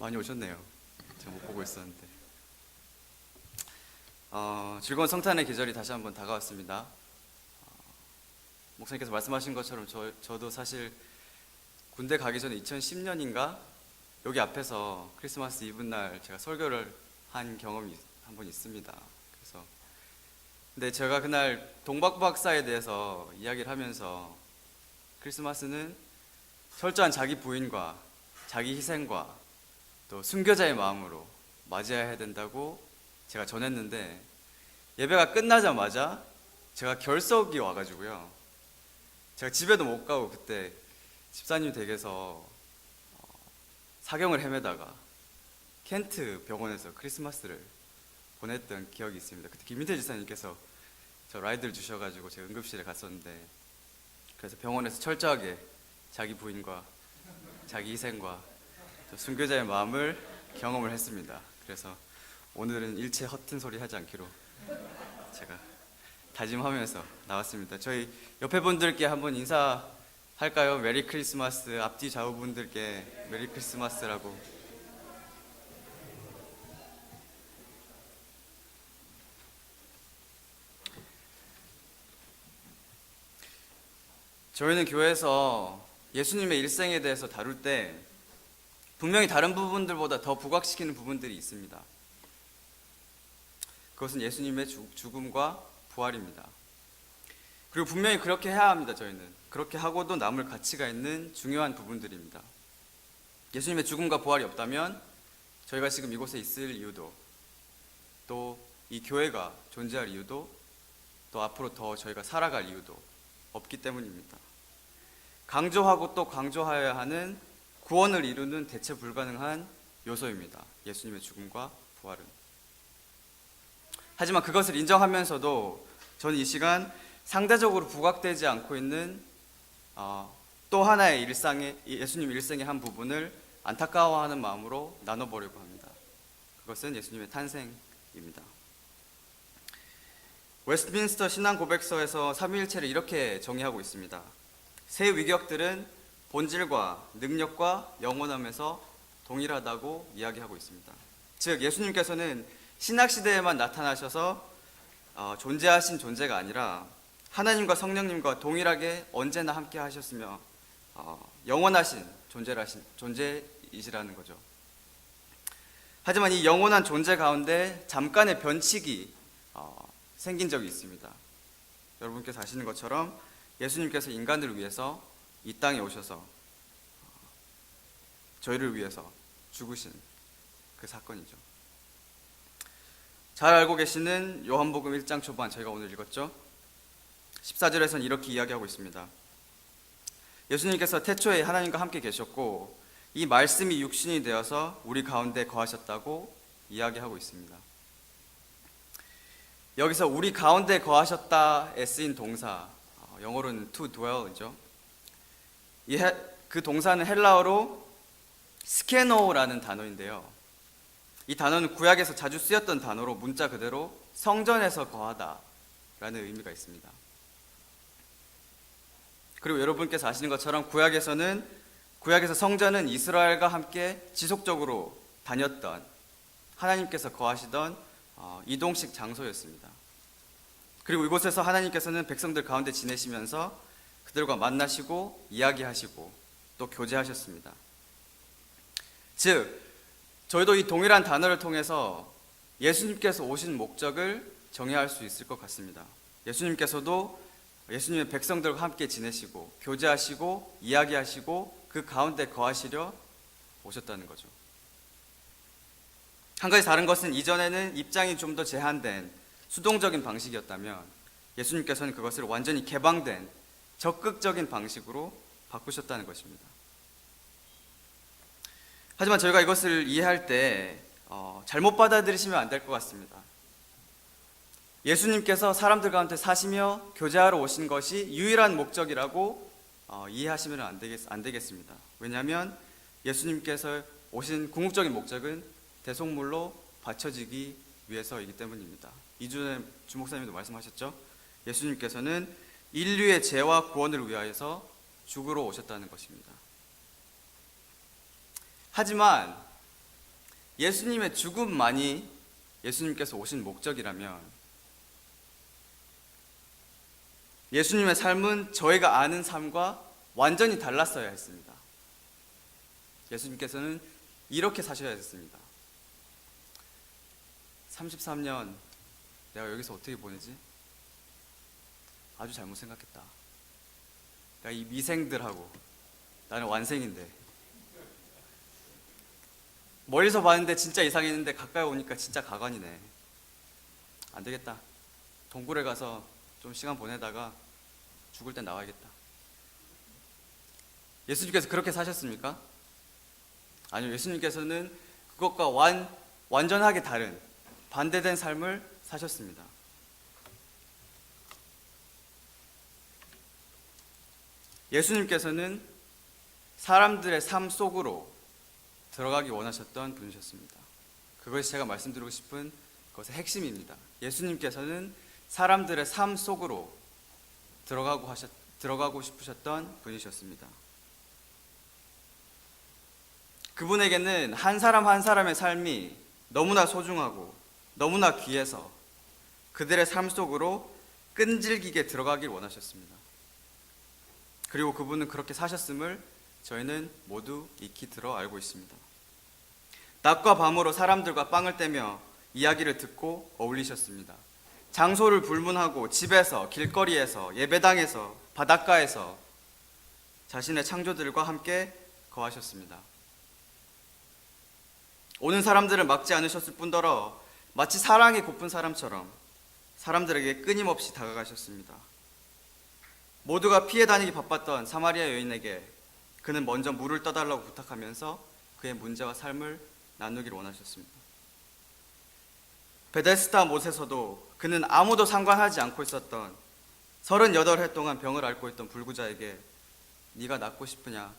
많이 오셨네요. 제가 못 보고 있었는데. 즐거운 성탄의 계절이 다시 한번 다가왔습니다. 목사님께서 말씀하신 것처럼 저도 사실 군대 가기 전에 2010년인가 여기 앞에서 크리스마스 이브 날 제가 설교를 한 경험이 한 번 있습니다. 근데 제가 그날 동박박사에 대해서 이야기를 하면서 크리스마스는 철저한 자기 부인과 자기 희생과 또 순교자의 마음으로 맞이해야 된다고 제가 전했는데, 예배가 끝나자마자 제가 결석이 와가지고요, 제가 집에도 못 가고 그때 집사님 댁에서 사경을 헤매다가 켄트 병원에서 크리스마스를 보냈던 기억이 있습니다. 그때 김민태 지사님께서 저 라이드를 주셔가지고 제가 응급실에 갔었는데, 그래서 병원에서 철저하게 자기 부인과 자기 희생과 또 순교자의 마음을 경험을 했습니다. 그래서 오늘은 일체 허튼 소리 하지 않기로 제가 다짐하면서 나왔습니다. 저희 옆에 분들께 한번 인사할까요? 메리 크리스마스. 앞뒤 좌우분들께 메리 크리스마스라고. 저희는 교회에서 예수님의 일생에 대해서 다룰 때 분명히 다른 부분들보다 더 부각시키는 부분들이 있습니다. 그것은 예수님의 죽음과 부활입니다. 그리고 분명히 그렇게 해야 합니다. 저희는 그렇게 하고도 남을 가치가 있는 중요한 부분들입니다. 예수님의 죽음과 부활이 없다면 저희가 지금 이곳에 있을 이유도, 또 이 교회가 존재할 이유도, 또 앞으로 더 저희가 살아갈 이유도 없기 때문입니다. 강조하고 또 강조하여야 하는 구원을 이루는 대체 불가능한 요소입니다. 예수님의 죽음과 부활은. 하지만 그것을 인정하면서도 저는 이 시간 상대적으로 부각되지 않고 있는 또 하나의 예수님 일생의 한 부분을 안타까워하는 마음으로 나눠보려고 합니다. 그것은 예수님의 탄생입니다. 웨스트민스터 신앙고백서에서 삼위일체를 이렇게 정의하고 있습니다. 세 위격들은 본질과 능력과 영원함에서 동일하다고 이야기하고 있습니다. 즉 예수님께서는 신약시대에만 나타나셔서 존재하신 존재가 아니라 하나님과 성령님과 동일하게 언제나 함께 하셨으며 영원하신 존재이시라는 거죠. 하지만 이 영원한 존재 가운데 잠깐의 변칙이 생긴 적이 있습니다. 여러분께서 아시는 것처럼 예수님께서 인간을 위해서 이 땅에 오셔서 저희를 위해서 죽으신 그 사건이죠. 잘 알고 계시는 요한복음 1장 초반, 저희가 오늘 읽었죠. 14절에서는 이렇게 이야기하고 있습니다. 예수님께서 태초에 하나님과 함께 계셨고 이 말씀이 육신이 되어서 우리 가운데 거하셨다고 이야기하고 있습니다. 여기서 우리 가운데 거하셨다에 쓰인 동사, 영어로는 to dwell이죠. 그 동사는 헬라어로 스케노라는 단어인데요, 이 단어는 구약에서 자주 쓰였던 단어로 문자 그대로 성전에서 거하다 라는 의미가 있습니다. 그리고 여러분께서 아시는 것처럼 구약에서 성전은 이스라엘과 함께 지속적으로 다녔던, 하나님께서 거하시던 이동식 장소였습니다. 그리고 이곳에서 하나님께서는 백성들 가운데 지내시면서 그들과 만나시고 이야기하시고 또 교제하셨습니다. 즉 저희도 이 동일한 단어를 통해서 예수님께서 오신 목적을 정의할 수 있을 것 같습니다. 예수님께서도 예수님의 백성들과 함께 지내시고 교제하시고 이야기하시고 그 가운데 거하시려 오셨다는 거죠. 한 가지 다른 것은 이전에는 입장이 좀 더 제한된 수동적인 방식이었다면 예수님께서는 그것을 완전히 개방된 적극적인 방식으로 바꾸셨다는 것입니다. 하지만 저희가 이것을 이해할 때 잘못 받아들이시면 안 될 것 같습니다. 예수님께서 사람들 가운데 사시며 교제하러 오신 것이 유일한 목적이라고 이해하시면 안 되겠습니다. 왜냐하면 예수님께서 오신 궁극적인 목적은 대속물로 바쳐지기 위해서이기 때문입니다. 이준혜 주목사님도 말씀하셨죠. 예수님께서는 인류의 죄와 구원을 위하여서 죽으러 오셨다는 것입니다. 하지만 예수님의 죽음만이 예수님께서 오신 목적이라면 예수님의 삶은 저희가 아는 삶과 완전히 달랐어야 했습니다. 예수님께서는 이렇게 사셔야 했습니다. 33년 내가 여기서 어떻게 보내지? 아주 잘못 생각했다. 내가 이 미생들하고, 나는 완생인데 멀리서 봤는데 진짜 이상했는데 가까이 오니까 진짜 가관이네. 안 되겠다. 동굴에 가서 좀 시간 보내다가 죽을 땐 나와야겠다. 예수님께서 그렇게 사셨습니까? 아니요. 예수님께서는 그것과 완전하게 다른 반대된 삶을 사셨습니다. 예수님께서는 사람들의 삶 속으로 들어가기 원하셨던 분이셨습니다. 그것이 제가 말씀드리고 싶은 것의 핵심입니다. 예수님께서는 사람들의 삶 속으로 들어가고 싶으셨던 분이셨습니다. 그분에게는 한 사람 한 사람의 삶이 너무나 소중하고 너무나 귀해서 그들의 삶 속으로 끈질기게 들어가길 원하셨습니다. 그리고 그분은 그렇게 사셨음을 저희는 모두 익히 들어 알고 있습니다. 낮과 밤으로 사람들과 빵을 떼며 이야기를 듣고 어울리셨습니다. 장소를 불문하고 집에서, 길거리에서, 예배당에서, 바닷가에서 자신의 창조들과 함께 거하셨습니다. 오는 사람들을 막지 않으셨을 뿐더러 마치 사랑이 고픈 사람처럼 사람들에게 끊임없이 다가가셨습니다. 모두가 피해 다니기 바빴던 사마리아 여인에게 그는 먼저 물을 떠달라고 부탁하면서 그의 문제와 삶을 나누기를 원하셨습니다. 베데스다 못에서도 그는 아무도 상관하지 않고 있었던 38해 동안 병을 앓고 있던 불구자에게 네가 낫고 싶으냐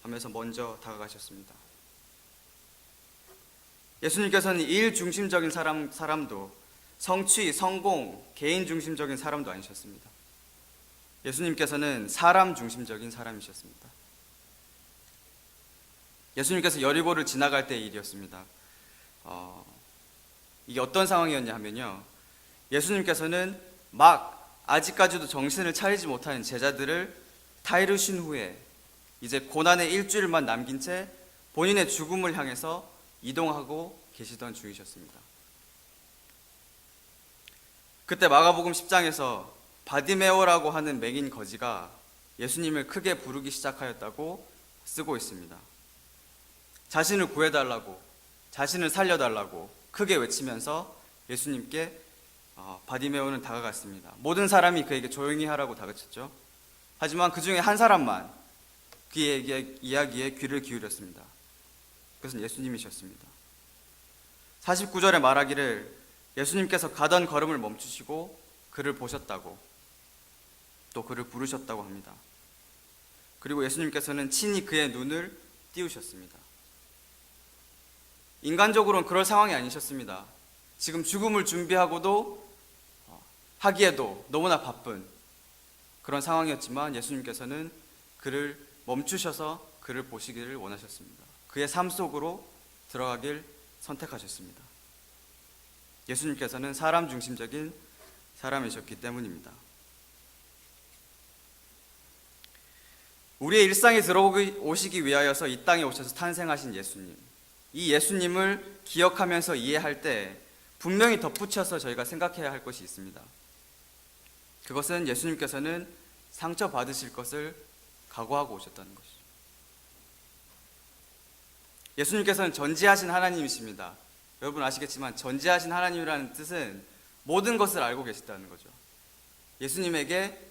하면서 먼저 다가가셨습니다. 예수님께서는 일 중심적인 사람도 성취, 성공, 개인 중심적인 사람도 아니셨습니다. 예수님께서는 사람 중심적인 사람이셨습니다. 예수님께서 여리고를 지나갈 때의 일이었습니다. 이게 어떤 상황이었냐 하면요, 예수님께서는 아직까지도 정신을 차리지 못하는 제자들을 타이르신 후에 이제 고난의 일주일만 남긴 채 본인의 죽음을 향해서 이동하고 계시던 중이셨습니다. 그때 마가복음 10장에서 바디메오라고 하는 맹인 거지가 예수님을 크게 부르기 시작하였다고 쓰고 있습니다. 자신을 구해달라고, 자신을 살려달라고 크게 외치면서 예수님께 바디메오는 다가갔습니다. 모든 사람이 그에게 조용히 하라고 다그쳤죠. 하지만 그 중에 한 사람만 그의 이야기에 귀를 기울였습니다. 그것은 예수님이셨습니다. 49절에 말하기를 예수님께서 가던 걸음을 멈추시고 그를 보셨다고, 또 그를 부르셨다고 합니다. 그리고 예수님께서는 친히 그의 눈을 띄우셨습니다. 인간적으로는 그럴 상황이 아니셨습니다. 지금 죽음을 준비하고도 하기에도 너무나 바쁜 그런 상황이었지만 예수님께서는 그를 멈추셔서 그를 보시기를 원하셨습니다. 그의 삶 속으로 들어가길 선택하셨습니다. 예수님께서는 사람 중심적인 사람이셨기 때문입니다. 우리의 일상에 들어오시기 위하여서 이 땅에 오셔서 탄생하신 예수님, 이 예수님을 기억하면서 이해할 때 분명히 덧붙여서 저희가 생각해야 할 것이 있습니다. 그것은 예수님께서는 상처받으실 것을 각오하고 오셨다는 것이죠. 예수님께서는 전지하신 하나님이십니다. 여러분 아시겠지만 전지하신 하나님이라는 뜻은 모든 것을 알고 계시다는 거죠. 예수님에게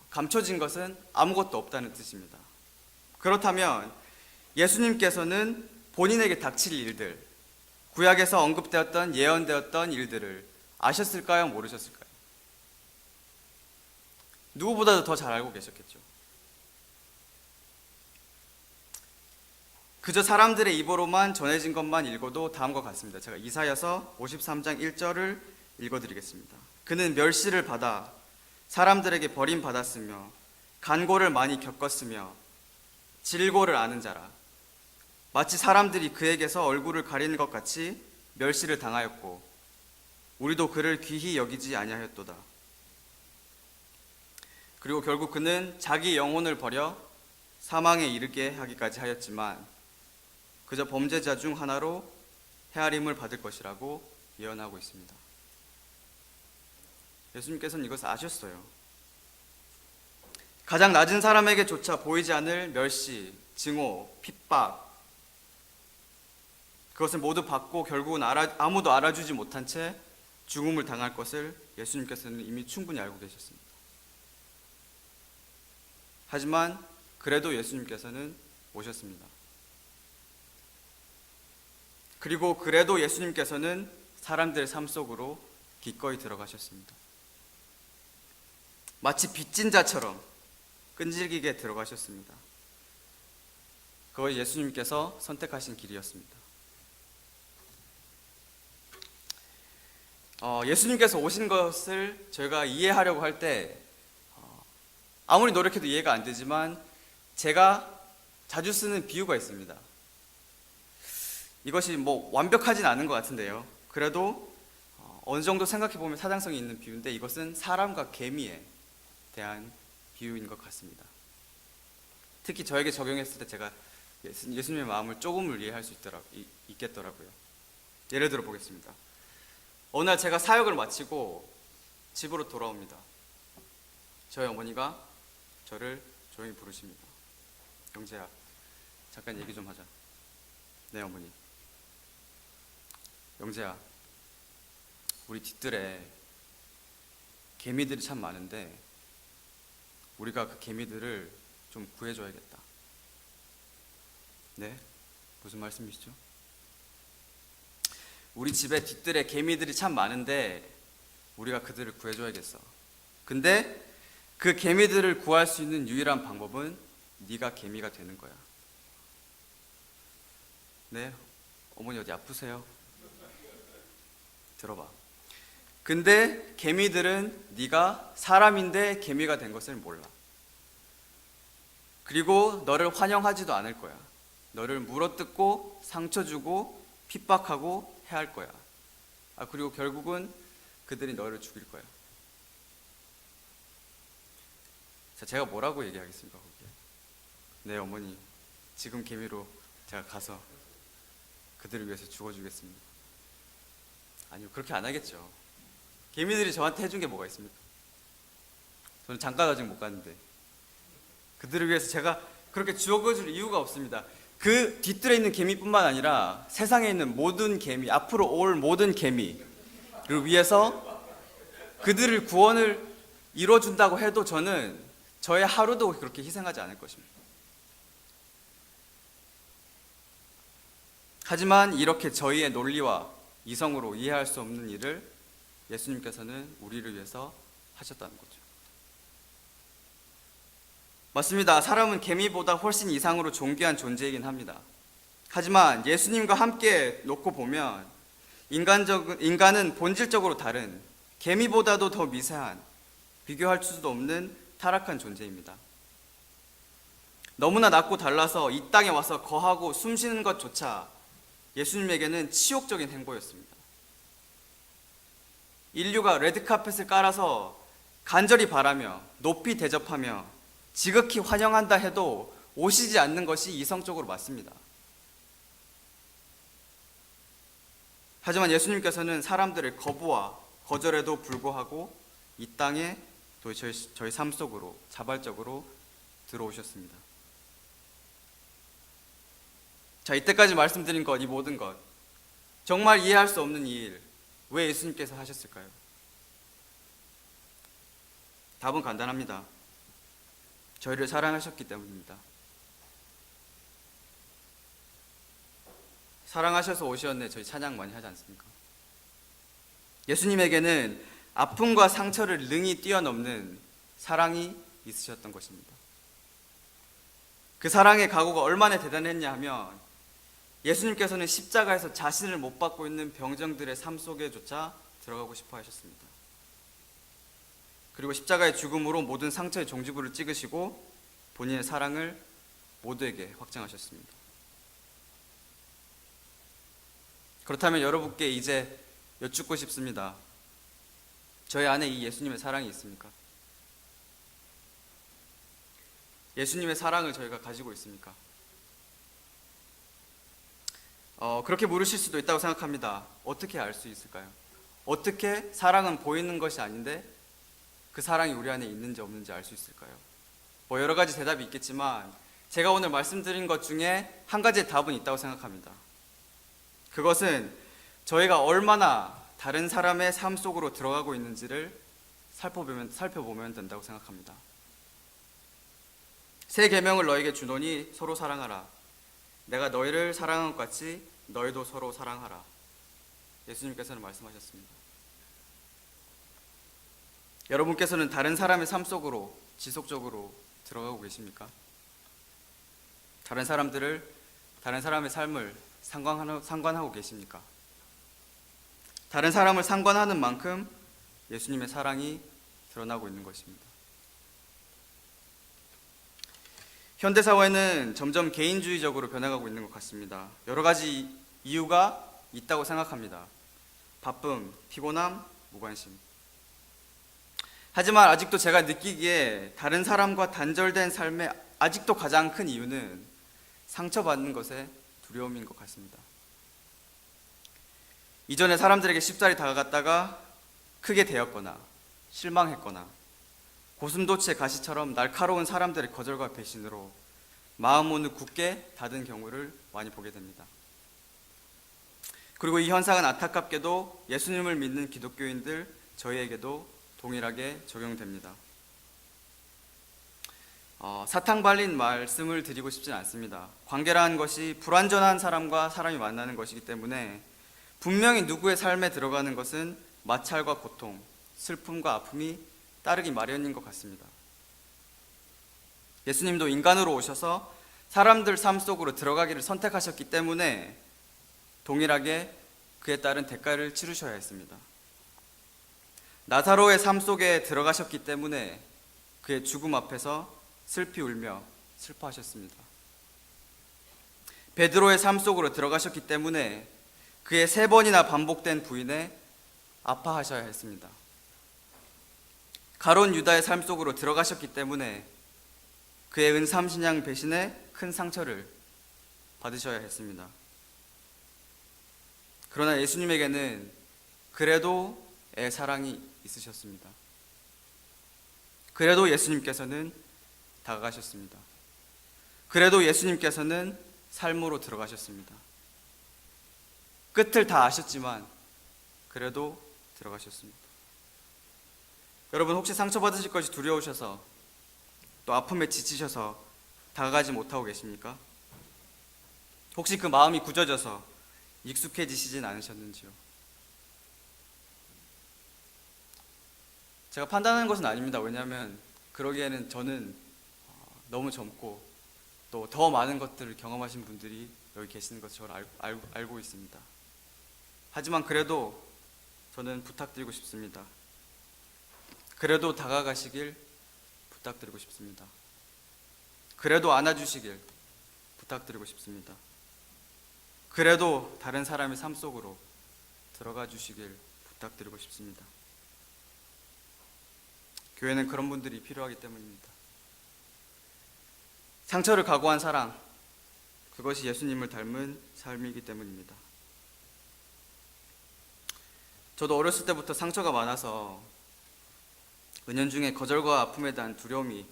감춰진 것은 아무것도 없다는 뜻입니다. 그렇다면 예수님께서는 본인에게 닥칠 일들, 구약에서 언급되었던 예언되었던 일들을 아셨을까요? 모르셨을까요? 누구보다도 더 잘 알고 계셨겠죠. 그저 사람들의 입으로만 전해진 것만 읽어도 다음과 같습니다. 제가 이사야서 53장 1절을 읽어드리겠습니다. 그는 멸시를 받아 사람들에게 버림받았으며 간고를 많이 겪었으며 질고를 아는 자라. 마치 사람들이 그에게서 얼굴을 가리는 것 같이 멸시를 당하였고 우리도 그를 귀히 여기지 아니하였도다. 그리고 결국 그는 자기 영혼을 버려 사망에 이르게 하기까지 하였지만 그저 범죄자 중 하나로 헤아림을 받을 것이라고 예언하고 있습니다. 예수님께서는 이것을 아셨어요. 가장 낮은 사람에게조차 보이지 않을 멸시, 증오, 핍박, 그것을 모두 받고 결국은 아무도 알아주지 못한 채 죽음을 당할 것을 예수님께서는 이미 충분히 알고 계셨습니다. 하지만 그래도 예수님께서는 오셨습니다. 그리고 그래도 예수님께서는 사람들의 삶 속으로 기꺼이 들어가셨습니다. 마치 빚진 자처럼 끈질기게 들어가셨습니다. 그것이 예수님께서 선택하신 길이었습니다. 예수님께서 오신 것을 저희가 이해하려고 할 때 아무리 노력해도 이해가 안 되지만 제가 자주 쓰는 비유가 있습니다. 이것이 완벽하진 않은 것 같은데요. 그래도 어느 정도 생각해보면 타당성이 있는 비유인데 이것은 사람과 개미에 대한 비유인 것 같습니다. 특히 저에게 적용했을 때 제가 예수님의 마음을 조금을 이해할 수 있겠더라고요. 예를 들어 보겠습니다. 어느 날 제가 사역을 마치고 집으로 돌아옵니다. 저희 어머니가 저를 조용히 부르십니다. 영재야, 잠깐 얘기 좀 하자. 네, 어머니. 영재야, 우리 뒷뜰에 개미들이 참 많은데 우리가 그 개미들을 좀 구해줘야겠다. 네? 무슨 말씀이시죠? 우리 집에 뒷뜰에 개미들이 참 많은데 우리가 그들을 구해줘야겠어. 근데 그 개미들을 구할 수 있는 유일한 방법은 네가 개미가 되는 거야. 네? 어머니 어디 아프세요? 들어봐. 근데 개미들은 네가 사람인데 개미가 된 것을 몰라. 그리고 너를 환영하지도 않을 거야. 너를 물어뜯고 상처 주고 핍박하고 해할 거야. 그리고 결국은 그들이 너를 죽일 거야. 자, 제가 뭐라고 얘기하겠습니까, 거기에? 네, 어머니, 지금 개미로 제가 가서 그들을 위해서 죽어주겠습니다. 아니요, 그렇게 안 하겠죠. 개미들이 저한테 해준 게 뭐가 있습니까? 저는 장가도 아직 못 갔는데 그들을 위해서 제가 그렇게 죽어줄 이유가 없습니다. 그 뒷뜰에 있는 개미뿐만 아니라 세상에 있는 모든 개미, 앞으로 올 모든 개미를 위해서 그들을 구원을 이뤄준다고 해도 저는 저의 하루도 그렇게 희생하지 않을 것입니다. 하지만 이렇게 저희의 논리와 이성으로 이해할 수 없는 일을 예수님께서는 우리를 위해서 하셨다는 거죠. 맞습니다. 사람은 개미보다 훨씬 이상으로 존귀한 존재이긴 합니다. 하지만 예수님과 함께 놓고 보면 인간은 본질적으로 다른, 개미보다도 더 미세한, 비교할 수도 없는 타락한 존재입니다. 너무나 낮고 달라서 이 땅에 와서 거하고 숨쉬는 것조차 예수님에게는 치욕적인 행보였습니다. 인류가 레드카펫을 깔아서 간절히 바라며 높이 대접하며 지극히 환영한다 해도 오시지 않는 것이 이성적으로 맞습니다. 하지만 예수님께서는 사람들의 거부와 거절에도 불구하고 이 땅에 또 저희 삶 속으로 자발적으로 들어오셨습니다. 자, 이때까지 말씀드린 것, 이 모든 것, 정말 이해할 수 없는 이 일, 왜 예수님께서 하셨을까요? 답은 간단합니다. 저희를 사랑하셨기 때문입니다. 사랑하셔서 오셨네, 저희 찬양 많이 하지 않습니까? 예수님에게는 아픔과 상처를 능히 뛰어넘는 사랑이 있으셨던 것입니다. 그 사랑의 각오가 얼마나 대단했냐 하면 예수님께서는 십자가에서 자신을 못 받고 있는 병정들의 삶 속에조차 들어가고 싶어 하셨습니다. 그리고 십자가의 죽음으로 모든 상처의 종지부를 찍으시고 본인의 사랑을 모두에게 확증하셨습니다. 그렇다면 여러분께 이제 여쭙고 싶습니다. 저희 안에 이 예수님의 사랑이 있습니까? 예수님의 사랑을 저희가 가지고 있습니까? 그렇게 물으실 수도 있다고 생각합니다. 어떻게 알 수 있을까요? 어떻게 사랑은 보이는 것이 아닌데 그 사랑이 우리 안에 있는지 없는지 알 수 있을까요? 여러 가지 대답이 있겠지만 제가 오늘 말씀드린 것 중에 한 가지의 답은 있다고 생각합니다. 그것은 저희가 얼마나 다른 사람의 삶 속으로 들어가고 있는지를 살펴보면 된다고 생각합니다. 새 계명을 너에게 주노니 서로 사랑하라. 내가 너희를 사랑한 것 같이 너희도 서로 사랑하라. 예수님께서는 말씀하셨습니다. 여러분께서는 다른 사람의 삶 속으로 지속적으로 들어가고 계십니까? 다른 사람의 삶을 상관하고 계십니까? 다른 사람을 상관하는 만큼 예수님의 사랑이 드러나고 있는 것입니다. 현대사회는 점점 개인주의적으로 변해가고 있는 것 같습니다. 여러 가지 이유가 있다고 생각합니다. 바쁨, 피곤함, 무관심. 하지만 아직도 제가 느끼기에 다른 사람과 단절된 삶의 아직도 가장 큰 이유는 상처받는 것에 두려움인 것 같습니다. 이전에 사람들에게 쉽사리 다가갔다가 크게 대었거나 실망했거나 고슴도치의 가시처럼 날카로운 사람들의 거절과 배신으로 마음문을 굳게 닫은 경우를 많이 보게 됩니다. 그리고 이 현상은 안타깝게도 예수님을 믿는 기독교인들 저희에게도 동일하게 적용됩니다. 사탕 발린 말씀을 드리고 싶진 않습니다. 관계라는 것이 불완전한 사람과 사람이 만나는 것이기 때문에 분명히 누구의 삶에 들어가는 것은 마찰과 고통, 슬픔과 아픔이 따르기 마련인 것 같습니다. 예수님도 인간으로 오셔서 사람들 삶 속으로 들어가기를 선택하셨기 때문에 동일하게 그에 따른 대가를 치르셔야 했습니다. 나사로의 삶 속에 들어가셨기 때문에 그의 죽음 앞에서 슬피 울며 슬퍼하셨습니다. 베드로의 삶 속으로 들어가셨기 때문에 그의 3번이나 반복된 부인에 아파하셔야 했습니다. 가룟 유다의 삶 속으로 들어가셨기 때문에 그의 은삼신양 배신에 큰 상처를 받으셔야 했습니다. 그러나 예수님에게는 그래도 사랑이 있으셨습니다. 그래도 예수님께서는 다가가셨습니다. 그래도 예수님께서는 삶으로 들어가셨습니다. 끝을 다 아셨지만 그래도 들어가셨습니다. 여러분, 혹시 상처받으실 것이 두려우셔서 또 아픔에 지치셔서 다가가지 못하고 계십니까? 혹시 그 마음이 굳어져서 익숙해지시진 않으셨는지요? 제가 판단하는 것은 아닙니다. 왜냐하면 그러기에는 저는 너무 젊고 또 더 많은 것들을 경험하신 분들이 여기 계시는 것을 저를 알고 있습니다. 하지만 그래도 저는 부탁드리고 싶습니다. 그래도 다가가시길 부탁드리고 싶습니다. 그래도 안아주시길 부탁드리고 싶습니다. 그래도 다른 사람의 삶 속으로 들어가 주시길 부탁드리고 싶습니다. 교회는 그런 분들이 필요하기 때문입니다. 상처를 각오한 사랑, 그것이 예수님을 닮은 삶이기 때문입니다. 저도 어렸을 때부터 상처가 많아서 은연중에 거절과 아픔에 대한 두려움이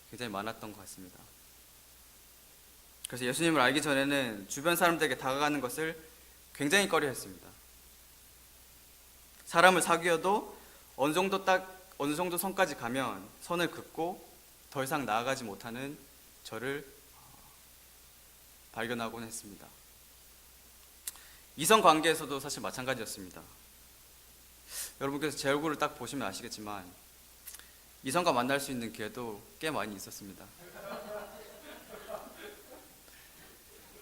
굉장히 많았던 것 같습니다. 그래서 예수님을 알기 전에는 주변 사람들에게 다가가는 것을 굉장히 꺼려했습니다. 사람을 사귀어도 어느 정도 선까지 가면 선을 긋고 더 이상 나아가지 못하는 저를 발견하곤 했습니다. 이성 관계에서도 사실 마찬가지였습니다. 여러분께서 제 얼굴을 딱 보시면 아시겠지만 이성과 만날 수 있는 기회도 꽤 많이 있었습니다.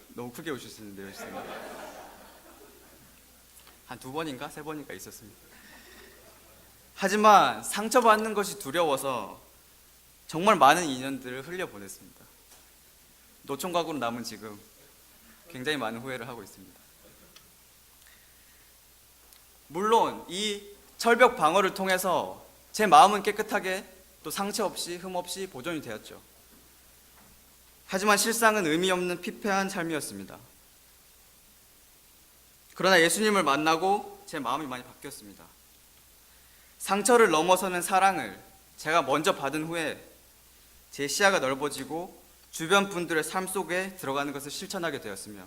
너무 크게 웃으시는데요, 지금. 한 2번인가 3번인가 있었습니다. 하지만 상처받는 것이 두려워서 정말 많은 인연들을 흘려보냈습니다. 노총각으로 남은 지금 굉장히 많은 후회를 하고 있습니다. 물론 이 철벽 방어를 통해서 제 마음은 깨끗하게 또 상처 없이 흠 없이 보존이 되었죠. 하지만 실상은 의미 없는 피폐한 삶이었습니다. 그러나 예수님을 만나고 제 마음이 많이 바뀌었습니다. 상처를 넘어서는 사랑을 제가 먼저 받은 후에 제 시야가 넓어지고 주변 분들의 삶 속에 들어가는 것을 실천하게 되었으며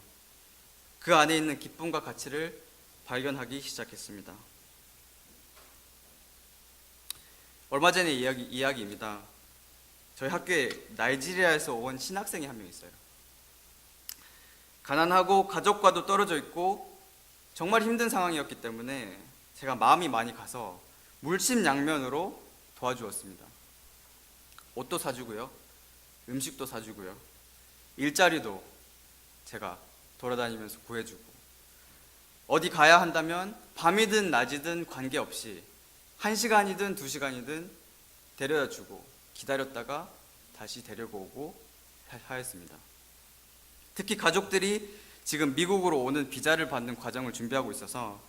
그 안에 있는 기쁨과 가치를 발견하기 시작했습니다. 얼마 전의 이야기입니다. 저희 학교에 나이지리아에서 온 신학생이 한 명 있어요. 가난하고 가족과도 떨어져 있고 정말 힘든 상황이었기 때문에 제가 마음이 많이 가서 물심양면으로 도와주었습니다. 옷도 사주고요, 음식도 사주고요, 일자리도 제가 돌아다니면서 구해주고, 어디 가야 한다면 밤이든 낮이든 관계없이 1시간이든 2시간이든 데려다주고 기다렸다가 다시 데리고 오고 하였습니다. 특히 가족들이 지금 미국으로 오는 비자를 받는 과정을 준비하고 있어서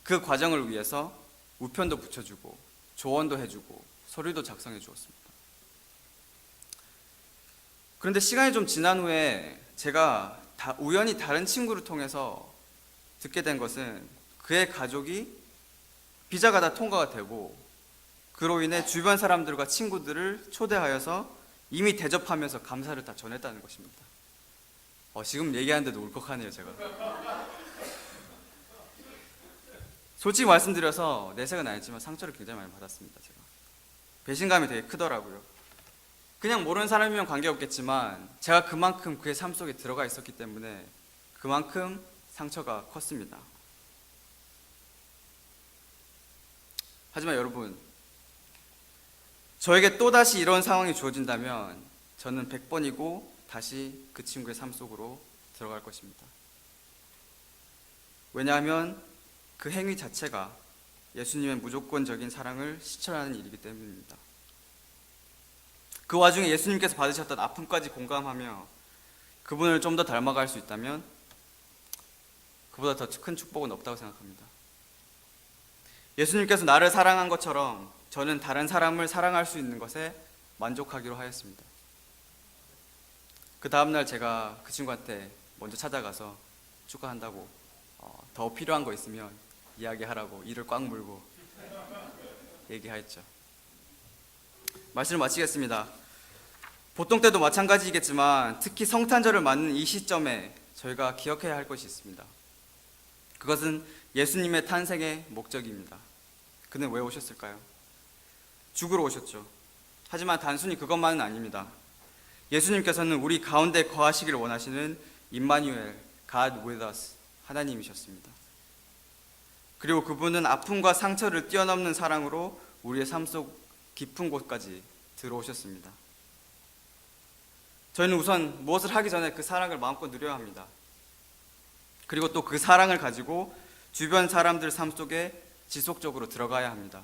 그 과정을 위해서 우편도 붙여주고 조언도 해주고 서류도 작성해 주었습니다. 그런데 시간이 좀 지난 후에 제가 우연히 다른 친구를 통해서 듣게 된 것은 그의 가족이 비자가 다 통과가 되고 그로 인해 주변 사람들과 친구들을 초대하여서 이미 대접하면서 감사를 다 전했다는 것입니다. 지금 얘기하는데도 울컥하네요, 제가. 솔직히 말씀드려서 내색은 아니지만 상처를 굉장히 많이 받았습니다, 제가. 배신감이 되게 크더라고요. 그냥 모르는 사람이면 관계없겠지만 제가 그만큼 그의 삶 속에 들어가 있었기 때문에 그만큼 상처가 컸습니다. 하지만 여러분, 저에게 또다시 이런 상황이 주어진다면 저는 100번이고 다시 그 친구의 삶 속으로 들어갈 것입니다. 왜냐하면 그 행위 자체가 예수님의 무조건적인 사랑을 실천하는 일이기 때문입니다. 그 와중에 예수님께서 받으셨던 아픔까지 공감하며 그분을 좀 더 닮아갈 수 있다면 그보다 더 큰 축복은 없다고 생각합니다. 예수님께서 나를 사랑한 것처럼 저는 다른 사람을 사랑할 수 있는 것에 만족하기로 하였습니다. 그 다음날 제가 그 친구한테 먼저 찾아가서 축하한다고 더 필요한 거 있으면 이야기하라고 이를 꽉 물고 얘기하였죠. 말씀을 마치겠습니다. 보통 때도 마찬가지이겠지만 특히 성탄절을 맞는 이 시점에 저희가 기억해야 할 것이 있습니다. 그것은 예수님의 탄생의 목적입니다. 그는 왜 오셨을까요? 죽으러 오셨죠. 하지만 단순히 그것만은 아닙니다. 예수님께서는 우리 가운데 거하시길 원하시는 임마누엘, God with us, 하나님이셨습니다. 그리고 그분은 아픔과 상처를 뛰어넘는 사랑으로 우리의 삶 속 깊은 곳까지 들어오셨습니다. 저희는 우선 무엇을 하기 전에 그 사랑을 마음껏 누려야 합니다. 그리고 또 그 사랑을 가지고 주변 사람들 삶 속에 지속적으로 들어가야 합니다.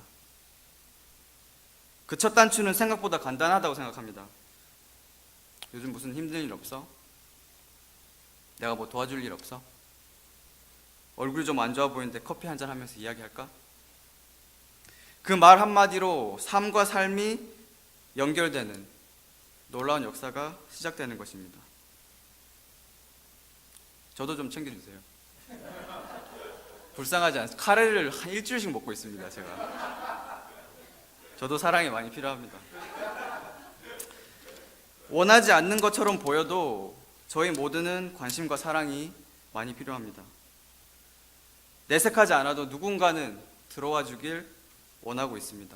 그 첫 단추는 생각보다 간단하다고 생각합니다. 요즘 무슨 힘든 일 없어? 내가 뭐 도와줄 일 없어? 얼굴이 좀 안 좋아 보이는데 커피 한잔 하면서 이야기할까? 그 말 한마디로 삶과 삶이 연결되는 놀라운 역사가 시작되는 것입니다. 저도 좀 챙겨주세요. 불쌍하지 않습니까? 카레를 한 일주일씩 먹고 있습니다, 제가. 저도 사랑이 많이 필요합니다. 원하지 않는 것처럼 보여도 저희 모두는 관심과 사랑이 많이 필요합니다. 내색하지 않아도 누군가는 들어와 주길 원하고 있습니다.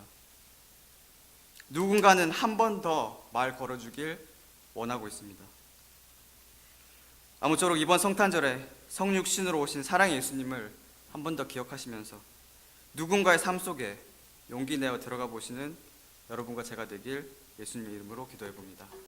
누군가는 한 번 더 말 걸어주길 원하고 있습니다. 아무쪼록 이번 성탄절에 성육신으로 오신 사랑의 예수님을 한 번 더 기억하시면서 누군가의 삶 속에 용기 내어 들어가 보시는 여러분과 제가 되길 예수님의 이름으로 기도해 봅니다.